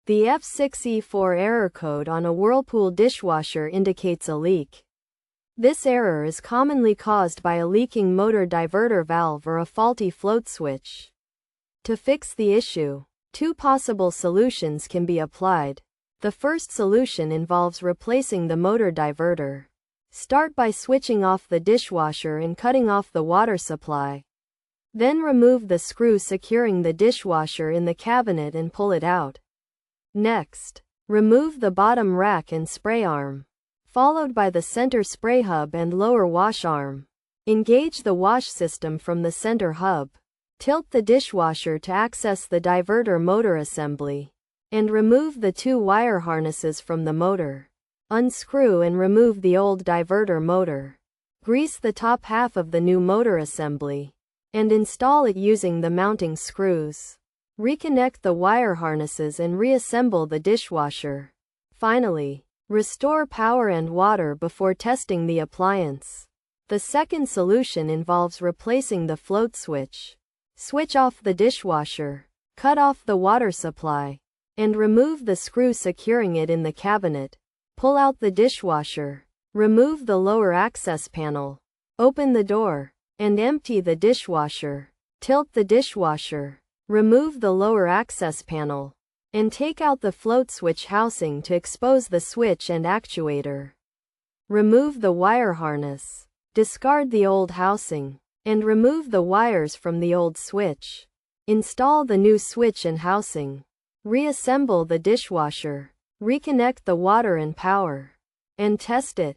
The F6 E4 error code on a Whirlpool dishwasher indicates a leak. This error is commonly caused by a leaking motor diverter valve or a faulty float switch. To fix the issue, two possible solutions can be applied. The first solution involves replacing the motor diverter. Start by switching off the dishwasher and cutting off the water supply. Then remove the screw securing the dishwasher in the cabinet and pull it out. Next, remove the bottom rack and spray arm, followed by the center spray hub and lower wash arm. Engage the wash system from the center hub. Tilt the dishwasher to access the diverter motor assembly, and remove the two wire harnesses from the motor. Unscrew and remove the old diverter motor. Grease the top half of the new motor assembly, and install it using the mounting screws. Reconnect the wire harnesses and reassemble the dishwasher. Finally, restore power and water before testing the appliance. The second solution involves replacing the float switch. Switch off the dishwasher, cut off the water supply, and remove the screw securing it in the cabinet. Pull out the dishwasher, remove the lower access panel, open the door, and empty the dishwasher. Tilt the dishwasher, remove the lower access panel, and take out the float switch housing to expose the switch and actuator. Remove the wire harness, discard the old housing, and remove the wires from the old switch. Install the new switch and housing. Reassemble the dishwasher, reconnect the water and power, and test it.